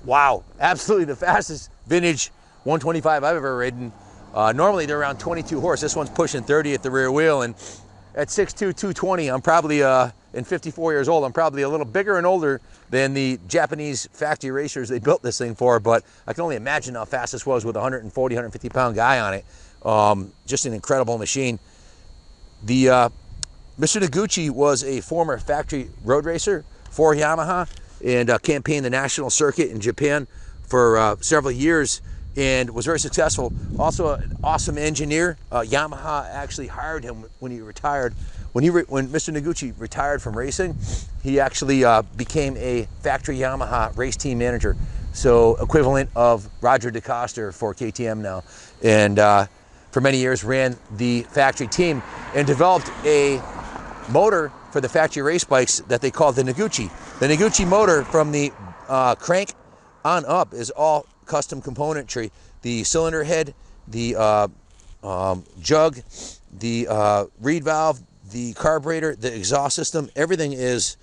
Wow, absolutely the fastest vintage 125 I've ever ridden. Normally they're around 22 horse. This one's pushing 30 at the rear wheel, and at 6'2", 220, I'm probably, and 54 years old, I'm probably a little bigger and older than the Japanese factory racers they built this thing for, but I can only imagine how fast this was with a 140, 150 pound guy on it. Just an incredible machine. The Mr. Noguchi was a former factory road racer for Yamaha and campaigned the national circuit in Japan for several years and was very successful. Also an awesome engineer. Yamaha actually hired him when he retired. When Mr. Noguchi retired from racing, he actually became a factory Yamaha race team manager. So equivalent of Roger DeCoster for KTM now. And for many years ran the factory team and developed a motor for the factory race bikes that they call the Noguchi. The Noguchi motor from the crank on up is all custom componentry. The cylinder head, the jug, the reed valve, the carburetor, the exhaust system, everything is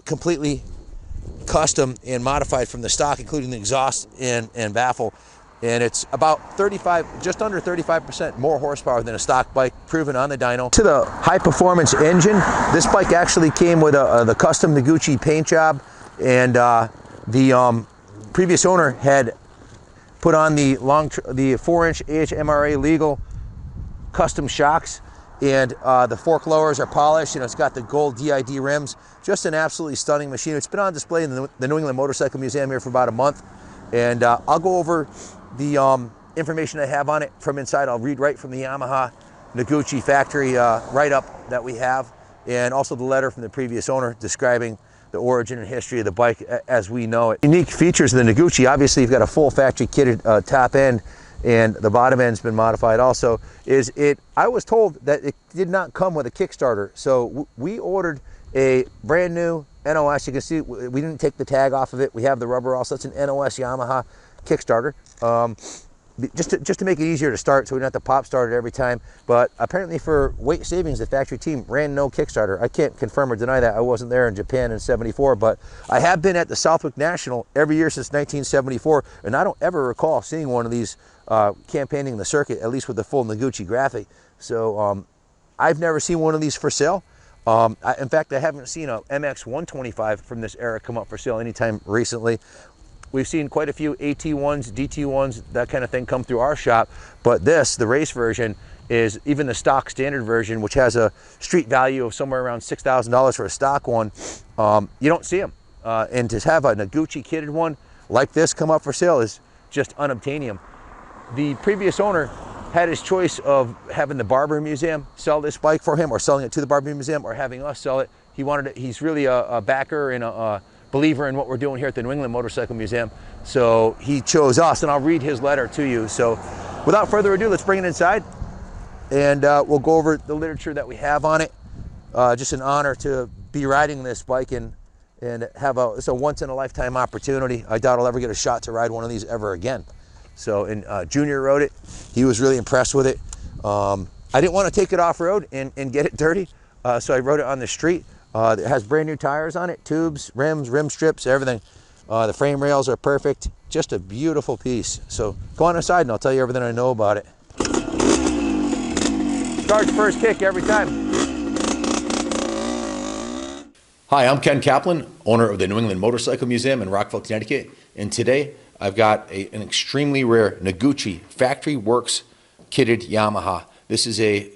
completely custom and modified from the stock, including the exhaust and baffle. And it's about 35, just under 35% more horsepower than a stock bike, proven on the dyno. To the high performance engine, this bike actually came with the custom Noguchi paint job, and the previous owner had put on the 4-inch AHMRA legal custom shocks, and the fork lowers are polished. You know, it's got the gold DID rims. Just an absolutely stunning machine. It's been on display in the New England Motorcycle Museum here for about a month, and I'll go over the information I have on it from inside. I'll read right from the Yamaha Noguchi factory write-up that we have, and also the letter from the previous owner describing the origin and history of the bike as we know it. Unique features of the Noguchi, obviously you've got a full factory kitted top end, and the bottom end's been modified also. I was told that it did not come with a Kickstarter, so we ordered a brand new NOS. You can see we didn't take the tag off of it. We have the rubber also. It's an NOS Yamaha Kickstarter, just to make it easier to start, so we don't have to pop start it every time. But apparently for weight savings, the factory team ran no Kickstarter. I can't confirm or deny that. I wasn't there in Japan in '74, but I have been at the Southwick National every year since 1974, and I don't ever recall seeing one of these campaigning the circuit, at least with the full Noguchi graphic. So I've never seen one of these for sale. In fact, I haven't seen a MX125 from this era come up for sale anytime recently. We've seen quite a few AT1s, DT1s, that kind of thing come through our shop, but this, the race version, is even the stock standard version, which has a street value of somewhere around $6,000 for a stock one. You don't see them. And to have a Noguchi kitted one like this come up for sale is just unobtainium. The previous owner had his choice of having the Barber Museum sell this bike for him, or selling it to the Barber Museum, or having us sell it. He wanted it. He's really a backer and a believer in what we're doing here at the New England Motorcycle Museum. So he chose us, and I'll read his letter to you. So without further ado, let's bring it inside, and we'll go over the literature that we have on it. Just an honor to be riding this bike and have it's a once in a lifetime opportunity. I doubt I'll ever get a shot to ride one of these ever again. So, and Junior rode it. He was really impressed with it. I didn't want to take it off road and get it dirty, so I rode it on the street. It has brand new tires on it, tubes, rims, rim strips, everything. The frame rails are perfect. Just a beautiful piece. So go on inside and I'll tell you everything I know about it. Starts first kick every time. Hi, I'm Ken Kaplan, owner of the New England Motorcycle Museum in Rockville, Connecticut. And today I've got an extremely rare Noguchi Factory Works kitted Yamaha. This is a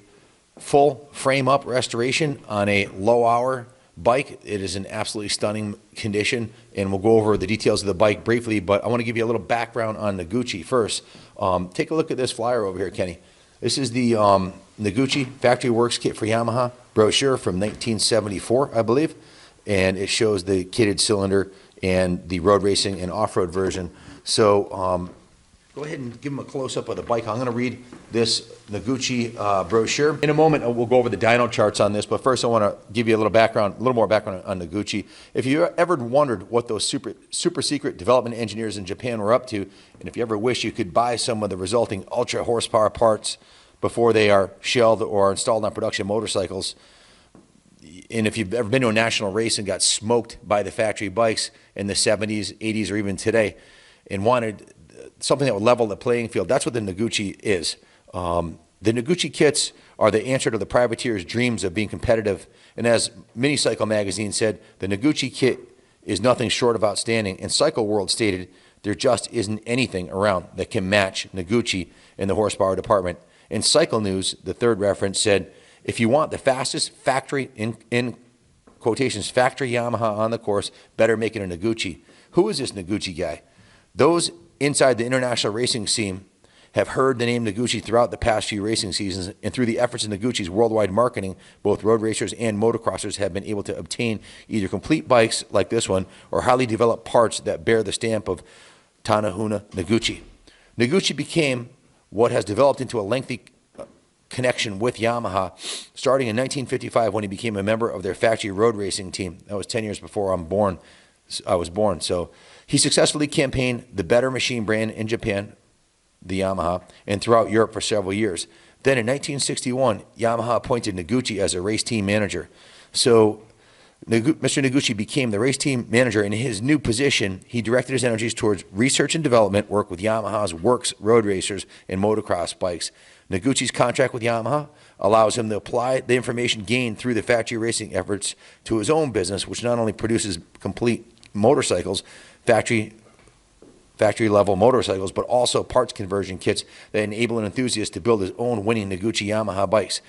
full frame up restoration on a low hour bike. It is in absolutely stunning condition, and we'll go over the details of the bike briefly, but I want to give you a little background on Noguchi first. Take a look at this flyer over here, Kenny. This is the Noguchi Factory Works kit for Yamaha brochure from 1974, I believe, and it shows the kitted cylinder and the road racing and off-road version. So go ahead and give them a close-up of the bike. I'm going to read this Noguchi brochure. In a moment, we'll go over the dyno charts on this, but first I want to give you a little more background on Noguchi. If you ever wondered what those super secret development engineers in Japan were up to, and if you ever wish you could buy some of the resulting ultra horsepower parts before they are shelled or installed on production motorcycles, And if you've ever been to a national race and got smoked by the factory bikes in the 70s, 80s, or even today, and wanted something that would level the playing field, that's what the Noguchi is. The Noguchi kits are the answer to the privateer's dreams of being competitive. And as Minicycle magazine said, the Noguchi kit is nothing short of outstanding. And Cycle World stated, there just isn't anything around that can match Noguchi in the horsepower department. In Cycle News, the third reference said, if you want the fastest factory, in quotations, factory Yamaha on the course, better make it a Noguchi. Who is this Noguchi guy? Those inside the international racing scene have heard the name Noguchi throughout the past few racing seasons, and through the efforts of Noguchi's worldwide marketing, both road racers and motocrossers have been able to obtain either complete bikes like this one or highly developed parts that bear the stamp of Tanahuna Noguchi. Noguchi became what has developed into a lengthy connection with Yamaha, starting in 1955 when he became a member of their factory road racing team. That was 10 years before I was born. So he successfully campaigned the Better Machine brand in Japan, the Yamaha, and throughout Europe for several years. Then in 1961, Yamaha appointed Noguchi as a race team manager. So Mr. Noguchi became the race team manager. In his new position, he directed his energies towards research and development work with Yamaha's works road racers and motocross bikes. Noguchi's contract with Yamaha allows him to apply the information gained through the factory racing efforts to his own business, which not only produces complete motorcycles, factory level motorcycles, but also parts conversion kits that enable an enthusiast to build his own winning Noguchi Yamaha bikes.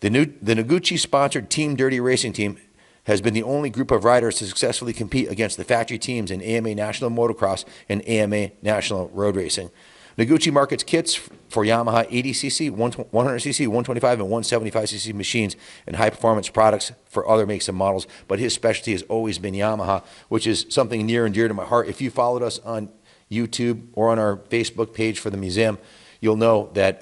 The Noguchi sponsored Team Dirty Racing Team has been the only group of riders to successfully compete against the factory teams in AMA National Motocross and AMA National Road Racing. Noguchi markets kits for Yamaha 80cc, 100cc, 125, and 175cc machines and high-performance products for other makes and models, but his specialty has always been Yamaha, which is something near and dear to my heart. If you followed us on YouTube or on our Facebook page for the museum, you'll know that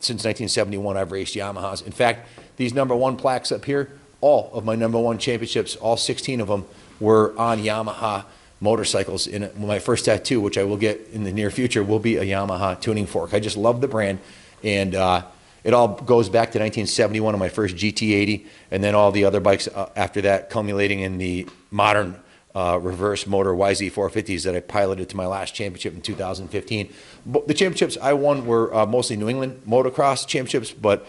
since 1971 I've raced Yamahas. In fact, these #1 plaques up here, all of my #1 championships, all 16 of them, were on Yamaha motorcycles. In my first tattoo, which I will get in the near future, will be a Yamaha tuning fork. I just love the brand, and it all goes back to 1971 on my first GT80, and then all the other bikes after that, culminating in the modern reverse motor YZ450s that I piloted to my last championship in 2015. The championships I won were mostly New England motocross championships, but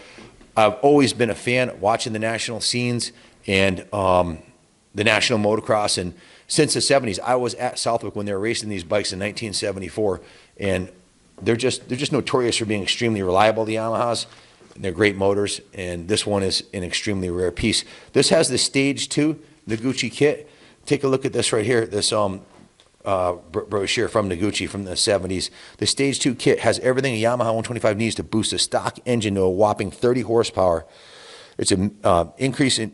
I've always been a fan watching the national scenes and the national motocross. And since the 70s, I was at Southwick when they were racing these bikes in 1974, and they're just notorious for being extremely reliable, the Yamahas. They're great motors, and this one is an extremely rare piece. This has the Stage 2 Noguchi kit. Take a look at this right here, this brochure from Noguchi from the 70s. The Stage 2 kit has everything a Yamaha 125 needs to boost a stock engine to a whopping 30 horsepower. It's an increase in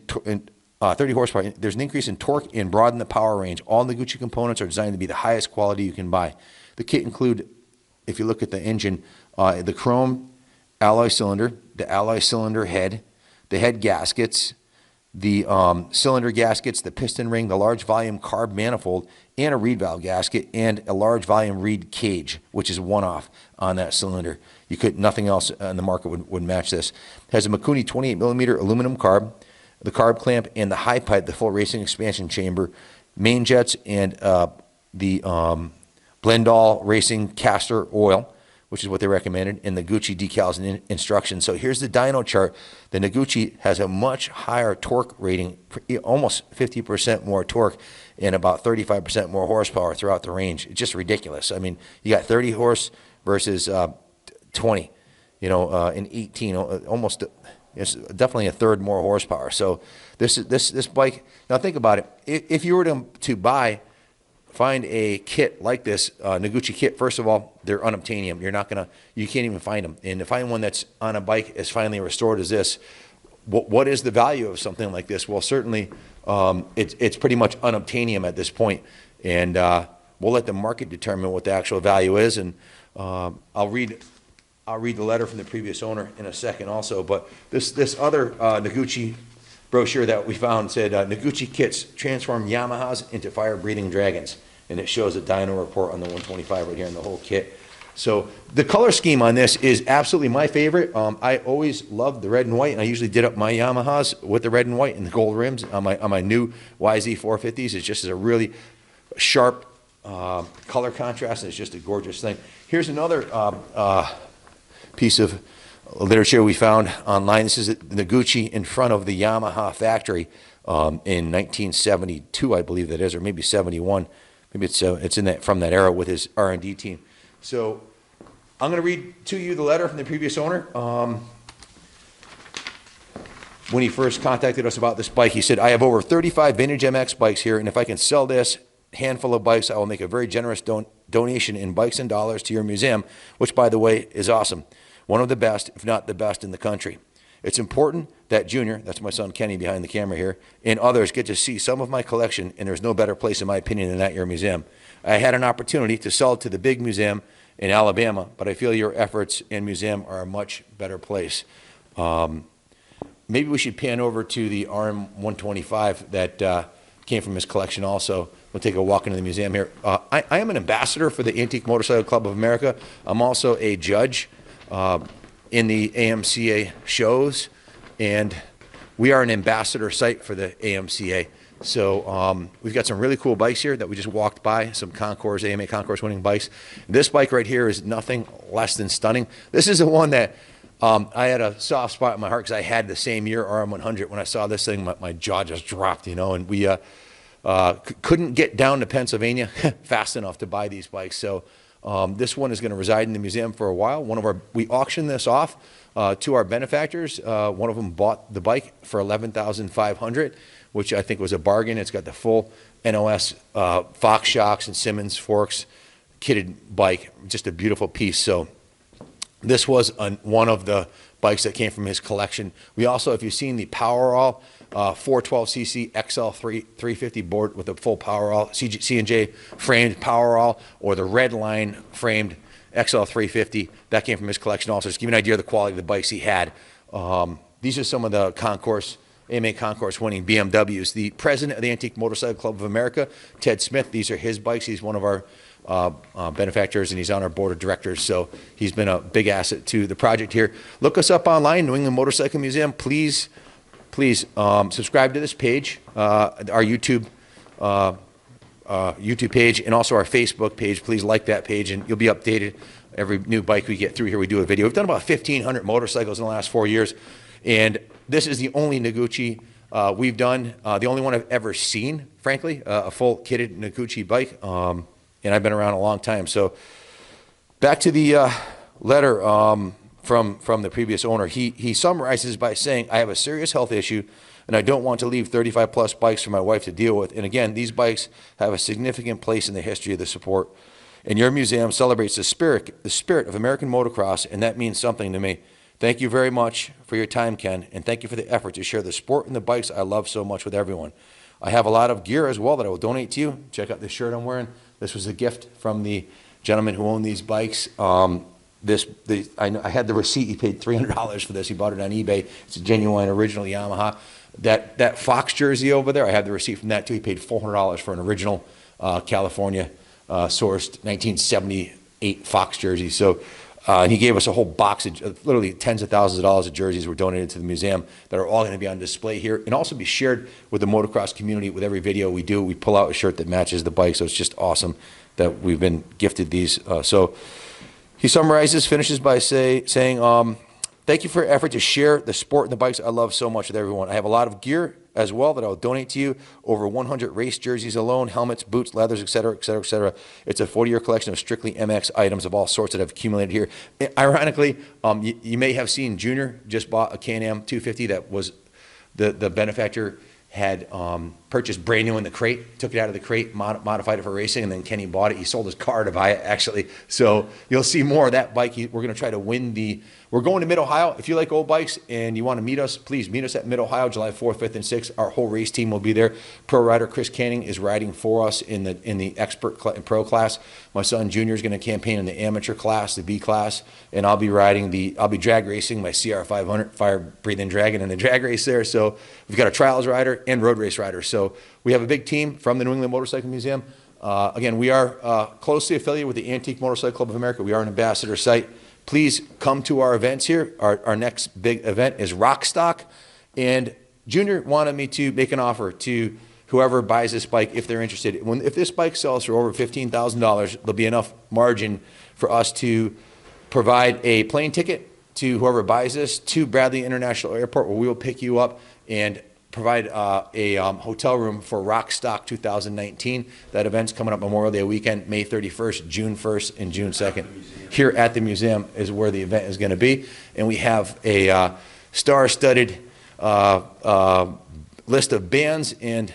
30 horsepower. There's an increase in torque and broaden the power range. All Noguchi components are designed to be the highest quality you can buy. The kit include, if you look at the engine, the chrome alloy cylinder, the alloy cylinder head, the head gaskets, the cylinder gaskets, the piston ring, the large volume carb manifold, and a reed valve gasket, and a large volume reed cage, which is one-off on that cylinder. Nothing else on the market would match this. It has a Mikuni 28mm aluminum carb, the carb clamp, and the high pipe, the full racing expansion chamber, main jets, and the Blendall Racing Castor Oil, which is what they recommended, and the Noguchi decals and instructions. So here's the dyno chart. The Noguchi has a much higher torque rating, almost 50% more torque, and about 35% more horsepower throughout the range. It's just ridiculous. I mean, you got 30 horse versus 20, and 18, almost. It's definitely a third more horsepower. So this bike. Now think about it. If you were to find a kit like this, Noguchi kit, first of all, they're unobtainium. You can't even find them. And to find one that's on a bike as finely restored as this, what is the value of something like this? Well, certainly it's pretty much unobtainium at this point. And we'll let the market determine what the actual value is. And I'll read the letter from the previous owner in a second also. But this other Noguchi brochure that we found said, Noguchi kits transform Yamahas into fire-breathing dragons. And it shows a dyno report on the 125 right here in the whole kit. So the color scheme on this is absolutely my favorite. I always loved the red and white, and I usually did up my Yamahas with the red and white and the gold rims on my new YZ450s. It's just a really sharp color contrast, and it's just a gorgeous thing. Here's another piece of literature we found online. This is the Noguchi in front of the Yamaha factory in 1972, I believe that is, or maybe 71. Maybe it's in that, from that era, with his R&D team. So I'm going to read to you the letter from the previous owner. When he first contacted us about this bike, he said, "I have over 35 vintage MX bikes here, and if I can sell this handful of bikes, I will make a very generous donation in bikes and dollars to your museum," which, by the way, is awesome. One of the best, if not the best, in the country. It's important that Junior, that's my son Kenny behind the camera here, and others get to see some of my collection, and there's no better place, in my opinion, than at your museum. I had an opportunity to sell it to the big museum in Alabama, but I feel your efforts and museum are a much better place. Maybe we should pan over to the RM125 that came from his collection also. We'll take a walk into the museum here. I am an ambassador for the Antique Motorcycle Club of America. I'm also a judge in the AMCA shows, and we are an ambassador site for the AMCA. So we've got some really cool bikes here that we just walked by, some Concours, AMA Concours winning bikes. This bike right here is nothing less than stunning. This is the one that I had a soft spot in my heart because I had the same year RM100. When I saw this thing, my jaw just dropped, you know, and we couldn't get down to Pennsylvania fast enough to buy these bikes. So this one is going to reside in the museum for a while. We auctioned this off to our benefactors. One of them bought the bike for $11,500, which I think was a bargain. It's got the full NOS Fox shocks and Simmons forks kitted bike. Just a beautiful piece. So this was one of the bikes that came from his collection. We also, if you've seen the Powerall 412cc XL 350 board with a full Powerall C&J framed Powerall, or the red line framed XL 350, that came from his collection also. Just to give you an idea of the quality of the bikes he had. These are some of the Concours, AMA Concours winning BMWs. The president of the Antique Motorcycle Club of America, Ted Smith, these are his bikes. He's one of our benefactors, and he's on our board of directors, so he's been a big asset to the project here. Look us up online, New England Motorcycle Museum. Please subscribe to this page, our YouTube page, and also our Facebook page. Please like that page, and you'll be updated every new bike we get through here. We do a video. We've done about 1,500 motorcycles in the last 4 years, and this is the only Noguchi we've done, the only one I've ever seen, frankly, a full kitted Noguchi bike. And I've been around a long time. So back to the letter from the previous owner. He summarizes by saying, "I have a serious health issue, and I don't want to leave 35 plus bikes for my wife to deal with. And again, these bikes have a significant place in the history of the sport. And your museum celebrates the spirit of American motocross, and that means something to me. Thank you very much for your time, Ken, and thank you for the effort to share the sport and the bikes I love so much with everyone. I have a lot of gear as well that I will donate to you. Check out this shirt I'm wearing. This was a gift from the gentleman who owned these bikes. I had the receipt. He paid $300 for this. He bought it on eBay. It's a genuine original Yamaha. That Fox jersey over there, I have the receipt from that too. He paid $400 for an original California sourced 1978 Fox jersey. So he gave us a whole box of literally tens of thousands of dollars of jerseys were donated to the museum that are all going to be on display here and also be shared with the motocross community. With every video we do, we pull out a shirt that matches the bike. So it's just awesome that we've been gifted these. So he finishes by saying, thank you for your effort to share the sport and the bikes I love so much with everyone. I have a lot of gear as well that I'll donate to you. Over 100 race jerseys alone, helmets, boots, leathers, etc., etc., etc. It's a 40-year collection of strictly MX items of all sorts that I've accumulated here. Ironically, you may have seen Junior just bought a Can-Am 250 that was the benefactor had purchased brand new in the crate, took it out of the crate, modified it for racing, and then Kenny bought it. He sold his car to buy it, actually. So you'll see more of that bike. We're going to try to win we're going to Mid-Ohio. If you like old bikes and you want to meet us, please meet us at Mid-Ohio, July 4th, 5th, and 6th. Our whole race team will be there. Pro rider Chris Canning is riding for us in the expert pro class. My son Junior is going to campaign in the amateur class, the B class, and I'll be drag racing my CR500 Fire Breathing Dragon in the drag race there. So we've got a trials rider and road race rider. So we have a big team from the New England Motorcycle Museum. Again, we are closely affiliated with the Antique Motorcycle Club of America. We are an ambassador site. Please come to our events here. Our next big event is Rockstock. And Junior wanted me to make an offer to whoever buys this bike if they're interested. If this bike sells for over $15,000, there'll be enough margin for us to provide a plane ticket to whoever buys this to Bradley International Airport, where we will pick you up and provide a hotel room for Rockstock 2019. That event's coming up Memorial Day weekend, May 31st, June 1st, and June 2nd. Here at the museum is where the event is going to be. And we have a star-studded list of bands and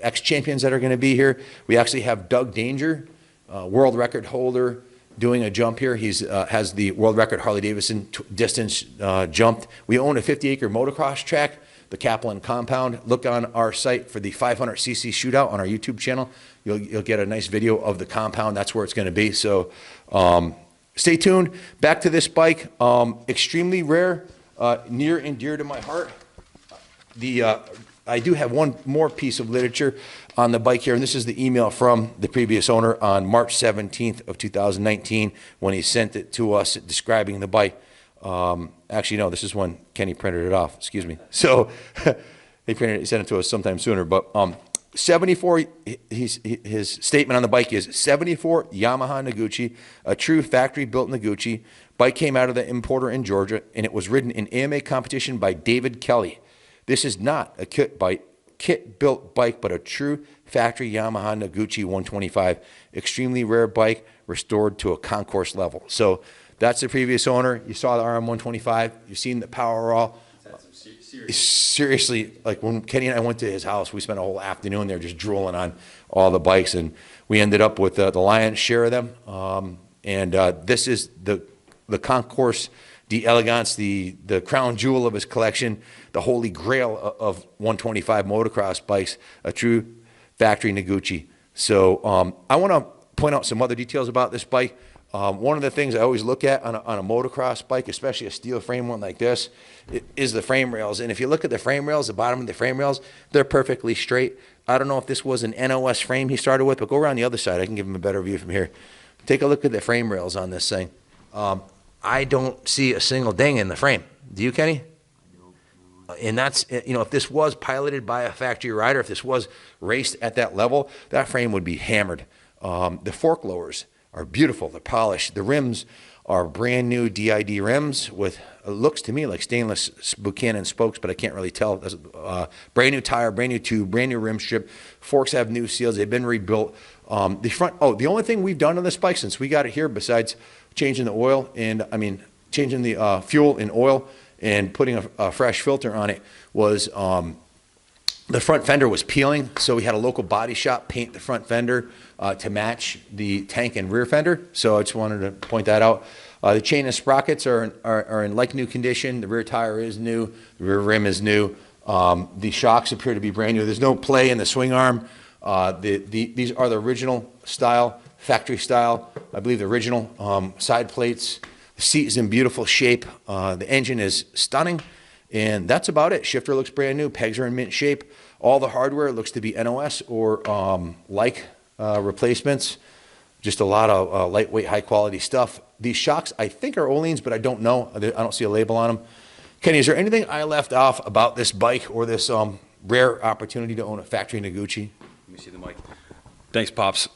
ex-champions that are going to be here. We actually have Doug Danger, world record holder, doing a jump here. He's has the world record Harley-Davidson distance jumped. We own a 50-acre motocross track, the Kaplan compound. Look on our site for the 500cc shootout on our YouTube channel. You'll get a nice video of the compound. That's where it's going to be. So stay tuned. Back to this bike. Extremely rare, near and dear to my heart. I do have one more piece of literature on the bike here, and this is the email from the previous owner on March 17th of 2019 when he sent it to us describing the bike. Actually, no, this is when Kenny printed it off. Excuse me. So he sent it to us sometime sooner. But 74. His statement on the bike is 74 Yamaha Noguchi, a true factory-built Noguchi. Bike came out of the importer in Georgia, and it was ridden in AMA competition by David Kelly. This is not a kit-built bike, but a true factory Yamaha Noguchi 125. Extremely rare bike, restored to a concourse level. So that's the previous owner. You saw the RM125. You've seen the Powerall. Seriously, like when Kenny and I went to his house, we spent a whole afternoon there just drooling on all the bikes, and we ended up with the lion's share of them. This is the Concours d'Elegance, the crown jewel of his collection, the holy grail of 125 motocross bikes, a true factory Noguchi. So I want to point out some other details about this bike. One of the things I always look at on a motocross bike, especially a steel frame one like this, is the frame rails. And if you look at the frame rails, the bottom of the frame rails, they're perfectly straight. I don't know if this was an NOS frame he started with, but go around the other side. I can give him a better view from here. Take a look at the frame rails on this thing. I don't see a single ding in the frame. Do you, Kenny? And that's, you know, if this was piloted by a factory rider, if this was raced at that level, that frame would be hammered. The fork lowers are beautiful. They're polished. The rims are brand new DID rims with, it looks to me like stainless Buchanan spokes, but I can't really tell. Brand new tire, brand new tube, brand new rim strip. Forks have new seals. They've been rebuilt. The only thing we've done on this bike since we got it here, besides changing the oil and, changing the fuel and oil and putting a fresh filter on it, was the front fender was peeling, so we had a local body shop paint the front fender to match the tank and rear fender. So I just wanted to point that out. The chain and sprockets are in like new condition. The rear tire is new. The rear rim is new. The shocks appear to be brand new. There's no play in the swing arm. These are the original style, factory style. I believe the original side plates. The seat is in beautiful shape. The engine is stunning. And that's about it. Shifter looks brand new. Pegs are in mint shape. All the hardware looks to be NOS or replacements. Just a lot of lightweight, high-quality stuff. These shocks, I think, are Öhlins, but I don't know. I don't see a label on them. Kenny, is there anything I left off about this bike or this rare opportunity to own a factory Noguchi? Let me see the mic. Thanks, Pops.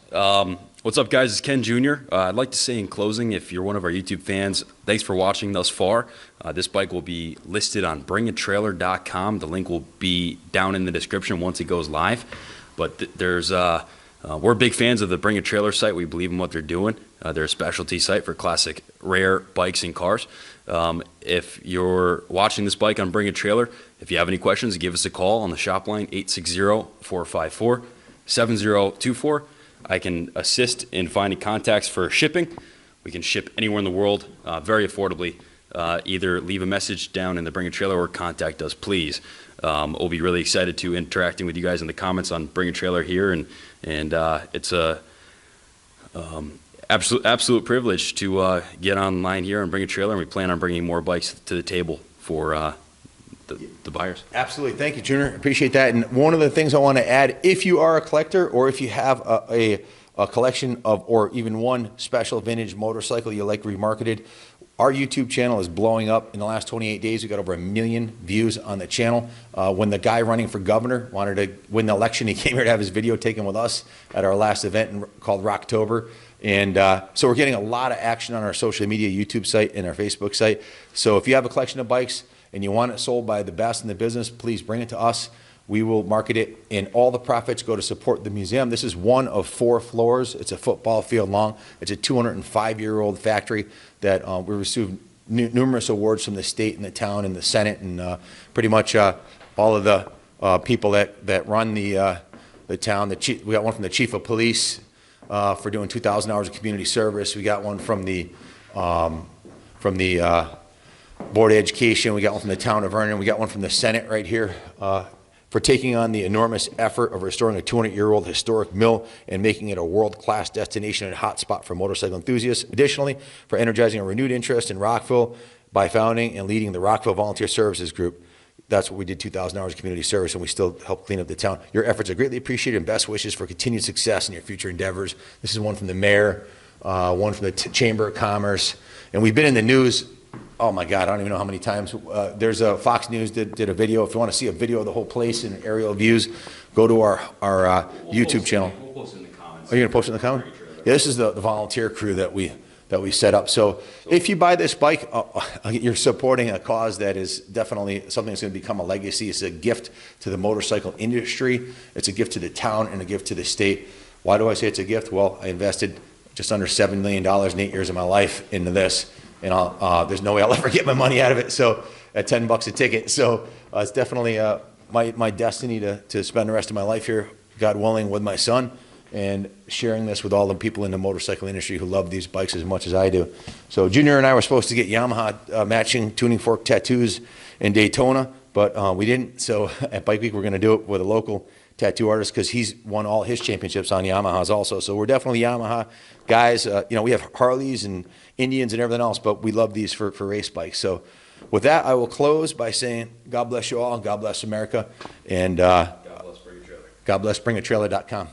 What's up, guys? It's Ken Jr. I'd like to say in closing, if you're one of our YouTube fans, thanks for watching thus far. This bike will be listed on bringatrailer.com. The link will be down in the description once it goes live. But we're big fans of the Bring a Trailer site. We believe in what they're doing. They're a specialty site for classic rare bikes and cars. If you're watching this bike on Bring a Trailer, if you have any questions, give us a call on the shop line, 860-454-7024. I can assist in finding contacts for shipping. We can ship anywhere in the world very affordably. Either leave a message down in the Bring a Trailer or contact us, please. We'll be really excited to interacting with you guys in the comments on Bring a Trailer here, and it's a absolute privilege to get online here and Bring a Trailer, and we plan on bringing more bikes to the table for the buyers. Absolutely. Thank you, Junior. Appreciate that. And one of the things I want to add, if you are a collector or if you have a collection of, or even one special vintage motorcycle you like remarketed, our YouTube channel is blowing up. In the last 28 days, we got over 1 million views on the channel. When the guy running for governor wanted to win the election, he came here to have his video taken with us at our last event called Rocktober. And so we're getting a lot of action on our social media, YouTube site and our Facebook site. So if you have a collection of bikes and you want it sold by the best in the business, please bring it to us. We will market it, and all the profits go to support the museum. This is one of 4 floors. It's a football field long. It's a 205-year-old factory that we received numerous awards from the state and the town and the Senate, and pretty much all of the people that run the town. We got one from the chief of police for doing 2,000 hours of community service. We got one from the Board of Education. We got one from the town of Vernon. We got one from the Senate right here. For taking on the enormous effort of restoring a 200-year-old historic mill and making it a world-class destination and hotspot for motorcycle enthusiasts. Additionally, for energizing a renewed interest in Rockville by founding and leading the Rockville Volunteer Services Group. That's what we did, 2,000 hours of community service, and we still help clean up the town. Your efforts are greatly appreciated, and best wishes for continued success in your future endeavors. This is one from the mayor, one from the Chamber of Commerce, and we've been in the news. Oh my God, I don't even know how many times. There's a Fox News did a video. If you want to see a video of the whole place and aerial views, go to our YouTube channel. We'll post it in the comments. Are you going to post it in the comments? Yeah, this is the volunteer crew that we set up. So if you buy this bike, you're supporting a cause that is definitely something that's going to become a legacy. It's a gift to the motorcycle industry. It's a gift to the town and a gift to the state. Why do I say it's a gift? Well, I invested just under $7 million in 8 years of my life into this. And there's no way I'll ever get my money out of it. So at $10 a ticket. So it's definitely my destiny to spend the rest of my life here, God willing, with my son, and sharing this with all the people in the motorcycle industry who love these bikes as much as I do. So Junior and I were supposed to get Yamaha matching tuning fork tattoos in Daytona, but we didn't. So at Bike Week, we're going to do it with a local tattoo artist because he's won all his championships on Yamahas also. So we're definitely Yamaha guys. We have Harleys and Indians and everything else, but we love these for race bikes. So with that, I will close by saying God bless you all, God bless America, and God bless BringATrailer.com.